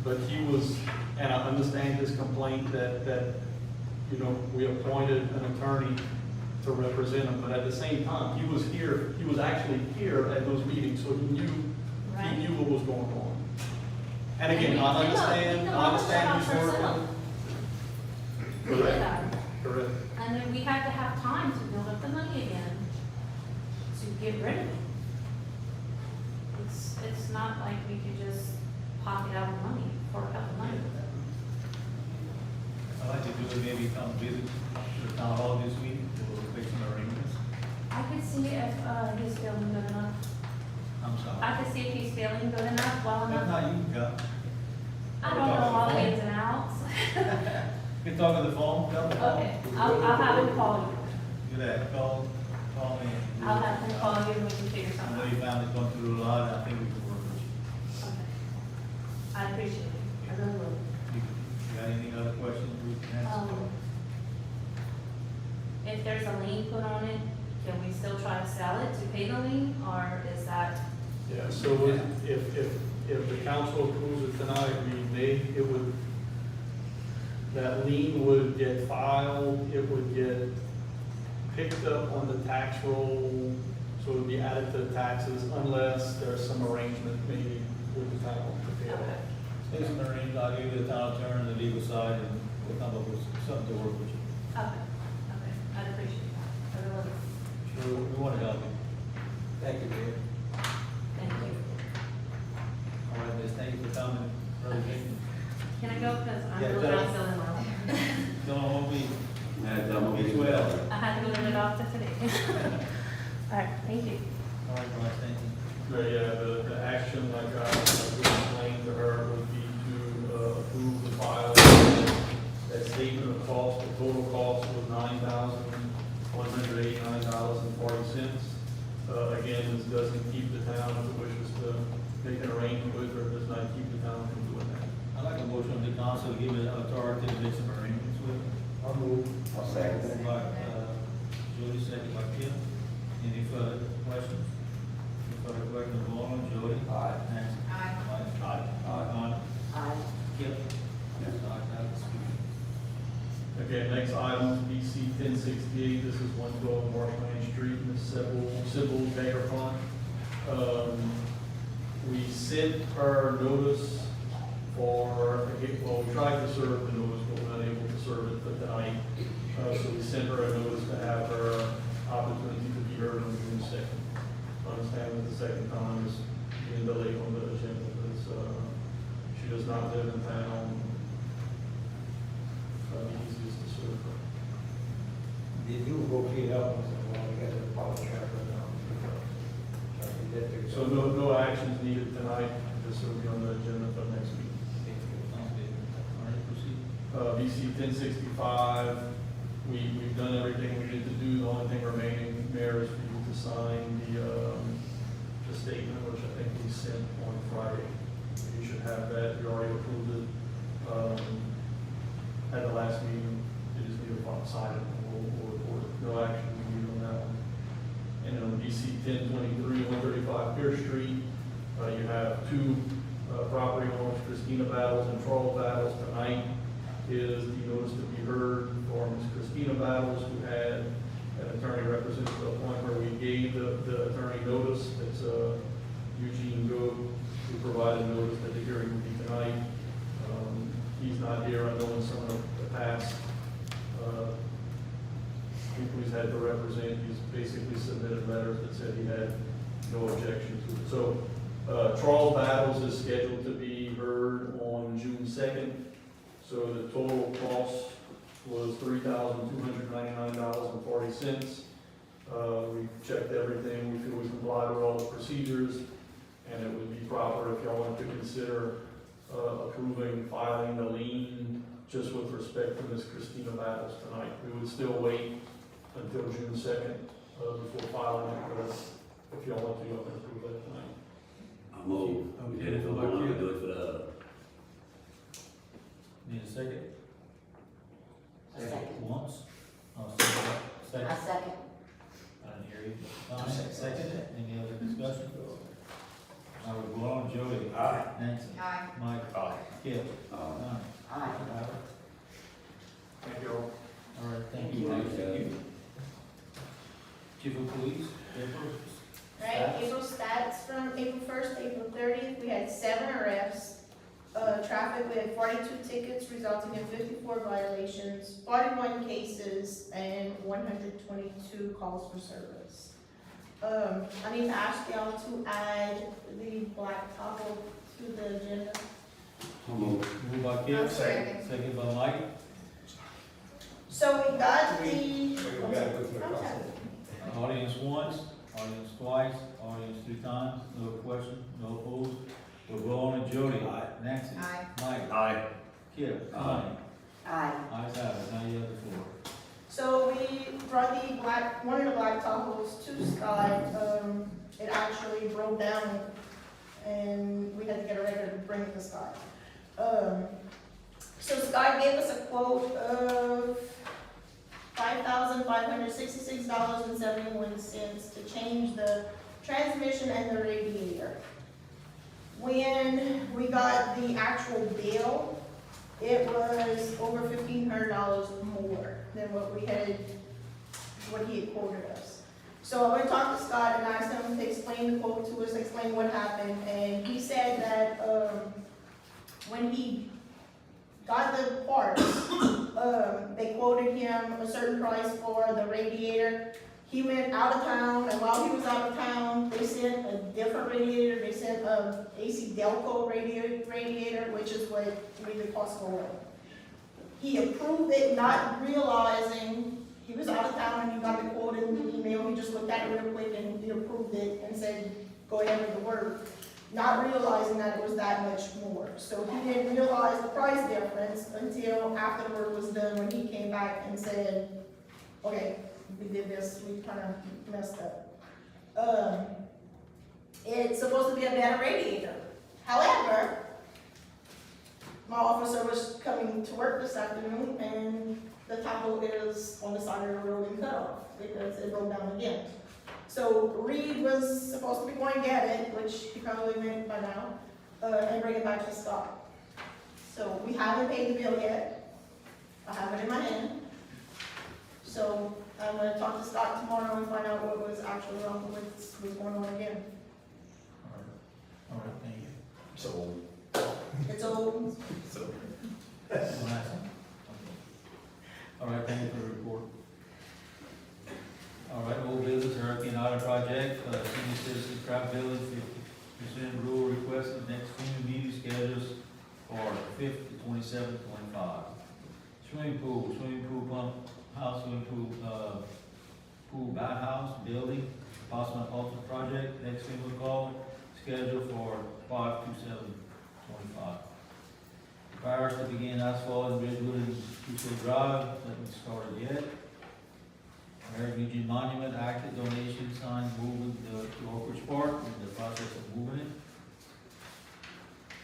But he was, and I understand his complaint that, you know, we appointed an attorney to represent him, but at the same time, he was here, he was actually here at those meetings, so he knew what was going on. And again, I understand he's working. Correct. Correct. And then we had to have time to build up the money again to get rid of it. It's not like we could just pocket out the money, fork out the money. I'd like to do is maybe come visit the town hall this week to make some arrangements. I could see if he's feeling good enough. I'm sorry. I could see if he's feeling good enough, well If enough. not, you can go. I don't know all the ins and outs. You can talk on the phone, tell the phone. Okay, I'll have him call you. Do that, call me. I'll have him call you and we can figure I something know out. your family's going through a lot, and I think we can work with you. Okay. I appreciate it. I really will. You got any other questions we can answer? If there's a lien put on it, can we still try to sell it to pay the lien, or is that? Yeah, so if the council approves it tonight, it would, that lien would get filed, it would get picked up on the tax roll, so it would be added to the taxes unless there's some arrangement maybe with the town to pay it off. Say some arrangements, I'll give you the town attorney and the legal side, and we'll come up with something to work with you. Okay, I'd appreciate that. I really would. Sure, we want to help you. Thank you, Mayor. Thank you. All right, Miss, thank you for coming. Representing. Can I go, because I'm Yeah, really go. not feeling well. Don't hold me. And I'm gonna It's be well. I had to go to the doctor today. All right, thank you. All right, Bryce, thank you. But yeah, the action, like I explained to her, would be to approve the file. That statement of cost, the total cost was $9,189.40. Again, this doesn't keep the town, if it wishes to make an arrangement with her, does not keep the town from doing that. I'd like a motion of the council to give it authority to make some arrangements with. I'll move. I'll second Moved by, Jody, second by Kim. Any further questions? Any further questions, Laura, Jody? Aye. Nancy? Aye. Mike? Aye. Donna? Aye. Kim? Yes, aye, that is good. Okay, next item is BC 1068, this is 112 Marshland Street, in the Civil Mayor Fund. We sent her notice for, well, we tried to serve the notice, but we're not able to serve it for tonight. So we sent her a notice to have her opportunity to be heard on June 2nd. I understand that the second time is being delayed on the agenda, because she does not live in town. The easiest to serve her. They do go clean up once in a while, we got the power tracker now. So no actions needed tonight, this will be on the agenda for next week. Sounds good. All right, proceed. BC 1065, we've done everything we needed to do, the only thing remaining, Mayor, is for you to sign the statement, which I think we sent on Friday. You should have that, you already approved it, at the last meeting, you just need to sign it, and we'll report it. No action needed on that one. And then on BC 1023, 135 Pierce Street, you have two property owners, Christina Battles and Charles Battles. Tonight is the notice to be heard for Ms. Christina Battles, who had an attorney representative to the point where we gave the attorney notice. It's Eugene Goode, who provided notice that the hearing would be tonight. He's not here, I know in some of the past people he's had to represent, he's basically submitted letters that said he had no objection to it. So, Charles Battles is scheduled to be heard on June 2nd. So the total cost was $3,299.40. We checked everything, we feel we complied with all the procedures, and it would be proper if y'all wanted to consider approving filing the lien just with respect to Ms. Christina Battles tonight. We would still wait until June 2nd before filing it, but if y'all want to, y'all can approve that tonight. I'll move. We did it for one, we do it for the other. Need a second? A second. Once? A Second? second. I didn't hear you. Second, any other discussion? I would go on, Jody. Aye. Nancy. Aye. Mike. Aye. Kip. Aye. Aye. Thank you all. All right, thank Thank you. you. Thank you. Chief of Police, April. Right, April stats from April 1st, April 30th, we had 7 arrests. Traffic, we had 42 tickets resulting in 54 violations, 41 cases, and 122 calls for service. I need to ask y'all to add the black taco to the agenda. I'll move. Moved by Kip, Second. second by Mike. So we got the. We gotta go through the process. Audience once, audience twice, audience 3 times, no question, no opposed. We'll go on to Jody. Aye. Nancy. Aye. Mike. Aye. Kip. Aye. Aye. Ayes have it, now you have the floor. So we brought one of the black tacos to Scott. It actually broke down and we had to get a record to bring it to Scott. So Scott gave us a quote of $5,566.71 to change the transmission and the radiator. When we got the actual bill, it was over $1,500 more than what he had quoted us. So I went and talked to Scott and asked him to explain the quote to us, explain what happened, and he said that, when he got the parts, they quoted him a certain price for the radiator. He went out of town, and while he was out of town, they sent a different radiator. They sent a AC Delco radiator, which is what made the cost go up. he approved it, not realizing, he was out of town and he got the quote in the email, he just looked at it real quick and he approved it and said, go ahead with the work, not realizing that it was that much more. So he didn't realize the price difference until after the work was done, when he came back and said, okay, we did this, we kind of messed up. It's supposed to be a better radiator. However, my officer was coming to work this afternoon and the tackle is on the side of the road and cut off because it broke down again. So Reed was supposed to be going to get it, which he probably went by now, and bring it back to Scott. So we haven't paid the bill yet. I have it in my hand. So I'm gonna talk to Scott tomorrow and find out what was actually wrong with what's going on again. All right, thank you. So, It's old. All right, thank you for the report. All right, old business, Hurricane Island project, senior citizen trap village, 50% rule requested, next swimming meeting schedules for 5th to 27th, 25. Swimming pool pump house, swimming pool, pool bath house, building, possible ultimate project, next single call, scheduled for 5 to 7, 25. Prior to begin asphalt and Ridgewood and Tuesday Drive, nothing started yet. American Legion Monument, active donation sign moving to Oak Ridge Park, in the process of moving it.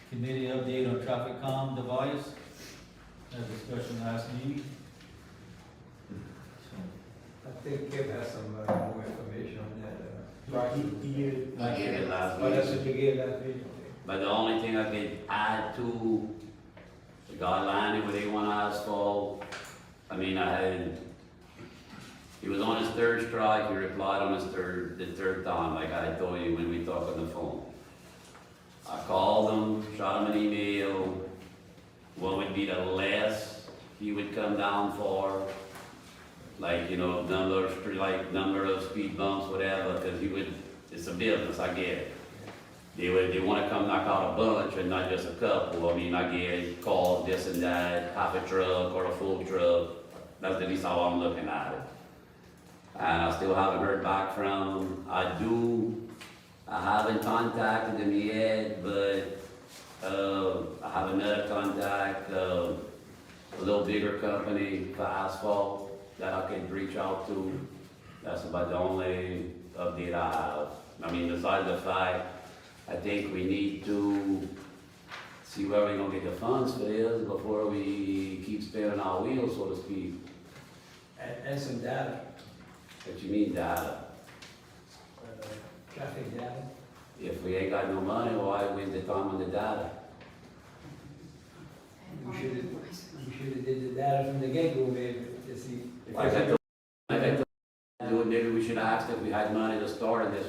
Committee update on traffic calm device, had discussion last meeting. I think Kim has some more information on that. I gave it last Oh, that's week. what you gave last week, okay. But the only thing I could add to the guideline where they want asphalt, I mean, he was on his third strike, he replied on the third time, like I told you when we talked on the phone. I called him, shot him an email, what would be the last he would come down for, like, you know, number of speed bumps, whatever, because it's a business, I get it. They want to come knock out a bunch and not just a couple. I mean, I get calls, this and that, half a truck or a full truck. That's at least how I'm looking at it. And I still haven't heard back from him. I haven't contacted him yet, but I have another contact, a little bigger company for asphalt that I can reach out to. That's about the only update I have. I mean, besides the fact, I think we need to see where we're gonna get the funds for this before we keep spinning our wheels, so to speak. And some data, What you mean data? traffic data. If we ain't got no money, why waste the time on the data? We should have did the data from the get-go, maybe, to see. Like I told you, maybe we should have asked if we had money to start, and this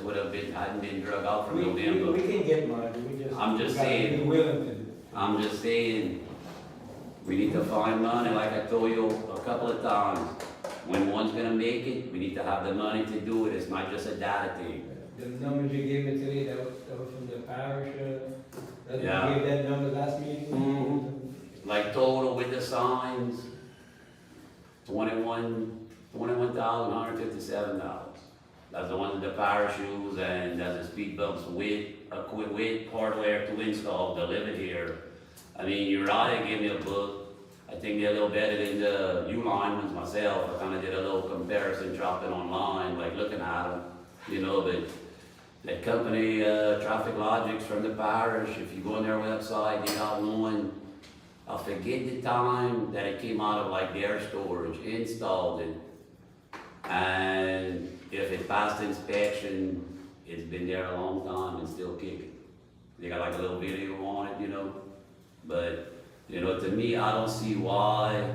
hadn't been drug out from November. We can get money, I'm just gotta saying. be willing to do. I'm just saying, we need to find money, like I told you a couple of times. When one's gonna make it, we need to have the money to do it, it's not just a data thing. The numbers you gave me today, that was from the parish, Yeah. you gave that number last meeting? Mhm. Like total with the signs, $21,157. That's the ones with the parachutes and that's the speed bumps with hardware to install, delivered here. I mean, Uriah gave me a book. I think they're a little better than the U-line ones myself. I kinda did a little comparison, dropped it online, like looking at them, you know, but that company, Traffic Logics from the parish, if you go on their website, they got one. I forget the time that it came out of like their storage, installed it. And if it passed inspection, it's been there a long time and still kicking. They got like a little video on it, you know. But, you know, to me, I don't see why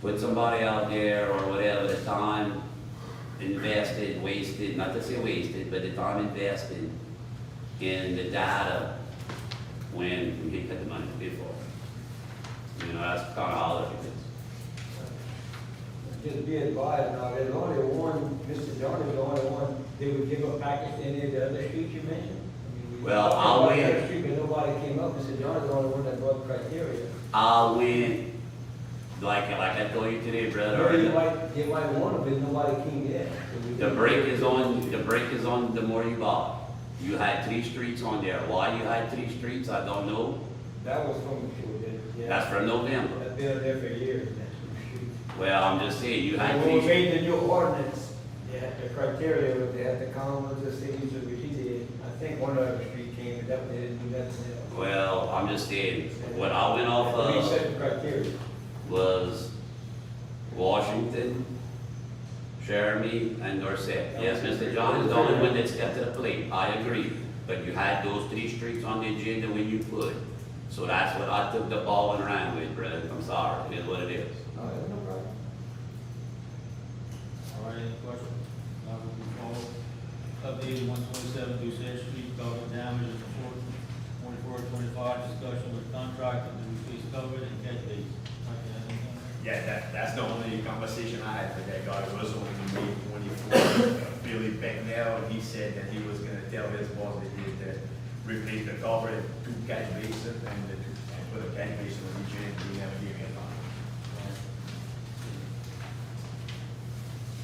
put somebody out there or whatever, the time invested, wasted, not to say wasted, but the time invested in the data when we get the money to pay for it. You know, that's kind of how I look at this. Just be advised now, there's only one, Mr. John is the only one, they would give a package to any of the other streets you mentioned? I mean, we Well, talked I'll about wait. the other street, but nobody came up, Mr. John is the only one that brought criteria. I went Like I told you today, You brother, might want them, but nobody can get. the break is on the more you bought. You had 3 streets on there. Why you had 3 streets, I don't know. That was from, yeah. That's from November. That's been there for years, that's Well, I'm just saying, you had and when we 3 made the new ordinance, they had the criteria, they had the columns, the cities, which he did. I think one other street came, but that, they didn't do that. Well, I'm just saying, what I went off We of set the criteria. was Washington, Jeremy, and Dorset. Yes, Mr. John is the only one that stepped to the plate, I agree. But you had those 3 streets on the agenda when you put. So that's what I took the ball and ran with, brother. I'm sorry, it is what it is. No problem. All right, any questions? Now we move forward. Updated 127 Doucette Street, cover damages for 24-25, discussion with contractor to replace cover and catch base. Yeah, that's the only conversation I had with that guy, was on the May 24th, Billy Becknell, and he said that he was gonna tell his boss that he had to replace the cover and 2 catch basins, and put a catch basin on each end, he never gave me a time.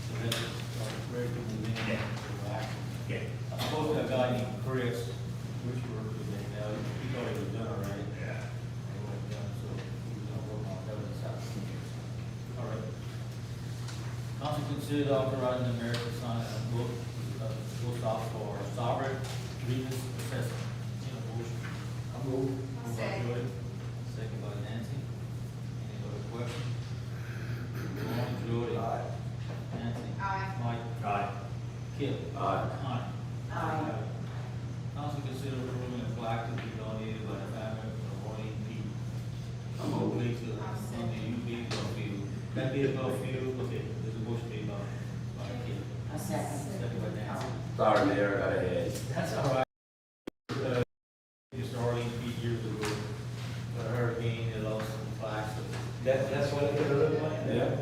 So that's, ready to move in. Yeah. to action. Yeah. I spoke to a guy named Chris, which worked with me now, he thought it was done already. Yeah. It wasn't done, so he was gonna work on it, that was his house. All right. Council considered authorizing the mayor to sign a book off for sovereign grievance assessment. Need a motion? I move. Moved by Joy, second by Nancy. Any other questions? Go on, Joy. Aye. Nancy. Aye. Mike. Aye. Kip. Aye. Connie. Aye. Council consider approving a plaque to be donated by the family of Roy P. I'm over. Place on the UB field. That baseball field, okay, there's a motion made by Kip. A second. Second by Nancy. Sorry, Mayor, I got ahead. That's all right. Just Arlene Pete years ago, but a hurricane, they lost some plaques. That's what it look like? Yeah.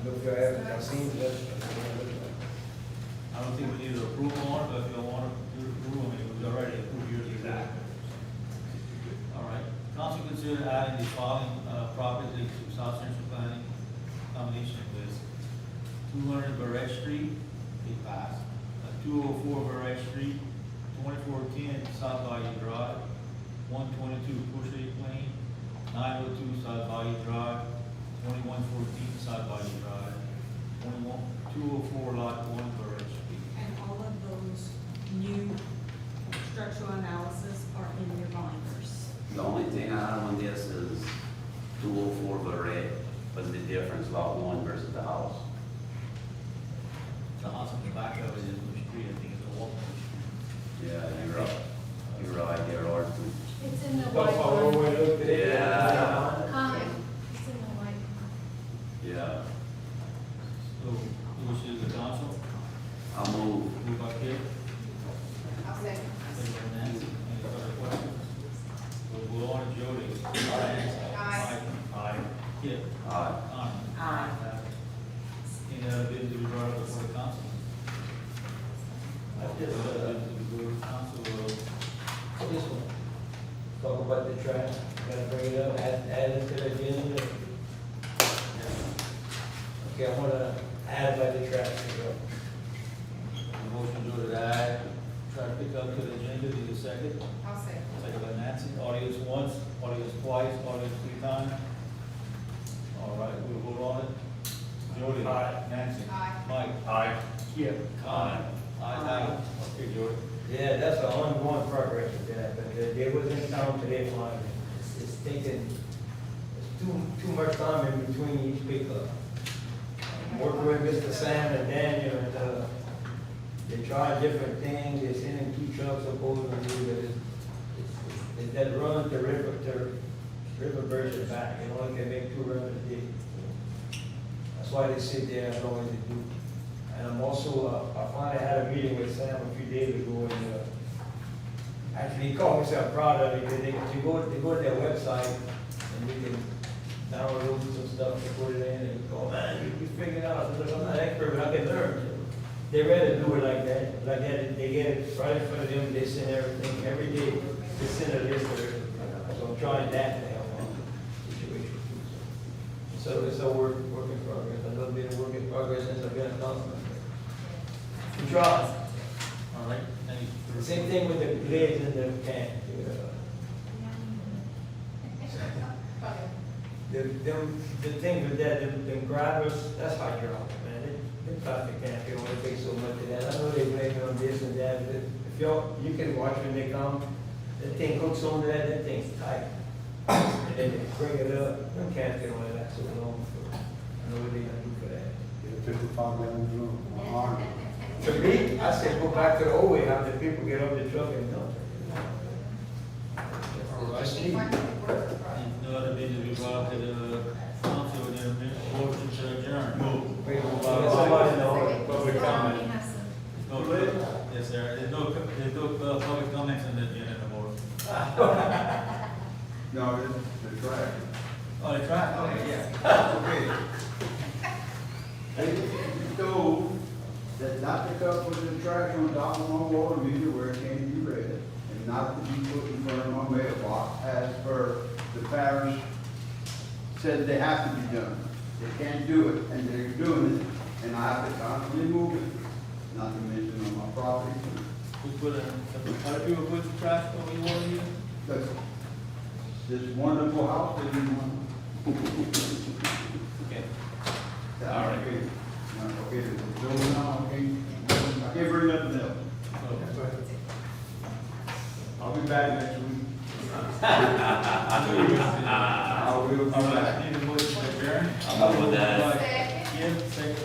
Look, I've seen that. I don't think we need to approve on it, but if you don't want to approve, I mean, it was already approved years ago. All right, council consider adding the following, properties to South Central Planning combination list. 200 Barrett Street, they passed. 204 Barrett Street, 2410 South Bayou Drive, 122 Bushley Plain, 902 South Bayou Drive, 2114 South Bayou Drive, 204 Lot 1 Barrett Street. And all of those new structural analysis are in your binders. The only thing I have on this is 204 Barrett. What's the difference, lot 1 versus the house? The house on the back of it is the street, I think it's a walk. Yeah, you're right. You're right, there are 2. It's in the Don't white follow one. where you look at it. Yeah. Connie, it's in the white. Yeah. So, who wishes the council? I'll move. Moved by Kip, I'll second. second by Nancy. Any further questions? We'll go on to Jody. Nancy. Aye. Mike. Aye. Kip. Aye. Connie. Aye. Any other business to be brought up before the council? I just, Other business to be brought up, council will. This one, talk about the trash, gotta bring it up, add it to the agenda. Okay, I wanna add about the trash, Motion to add, try to pick up to the agenda, need a second. I'll second. Second by Nancy, audience once, audience twice, audience 3 times. All right, we'll vote on it. Jody. Aye. Nancy. Aye. Mike. Aye. Kip. Connie. Ayes have it. Okay, Jody. Yeah, that's an ongoing progress with that, but they was in town today, flying, it's taking, it's too much time in between each pickup. I'm working with Mr. Sam and Daniel, and, they try different things, they send in 2 trucks supposedly, but it's that run to River version back, you only can make 2 runs a day. That's why they sit there as long as they do. And I'm also, I finally had a meeting with Sam a few days ago, and, actually, he called me, so I'm proud of it, because they go to their website, and you can download some stuff and put it in, and go, man, you figured it out. I said, look, I'm not an expert, but I can learn. They rather do it like that, they get it right in front of them, they send everything, every day, they send a list of everything. So I'm trying that to help out the situation. So it's a work in progress, I know it's been a work in progress since I've been a councilman. We try. All right, thank you. Same thing with the legs in the can. The thing with that, them grabbers, that's hydraulic, man. Them plastic cans, they only take so much of that. I know they blame it on this and that, but if y'all, you can watch when they come, that thing hooks onto that thing's tight. And then they bring it up, them cans can only last so long. So I know what they gonna do for that. 55-gallon drum, arm. To me, I say go back to the old way, have the people get up the truck and dump it. All right. Just me. No other business we brought to the council, then motion to adjourn. Wait, somebody know, public comment. Yes, sir, there's no public comments on the agenda anymore. No, it's the track. Oh, they tried, okay, yeah. Okay. They told that not to cut with the trash on top of my water meter where it can't be read, and not to be put in front of my mailbox as per the parish said they have to be done. They can't do it, and they're doing it, and I have to constantly move it, not to mention on my property. We put other people put the trash on your water meter? That's this wonderful house that you want. Okay. All right. Okay, it's going on, okay, I can't bring nothing else. I'll be back next week. I will be All right, back. need a motion to adjourn? I'm good with that. Second. Kim, second.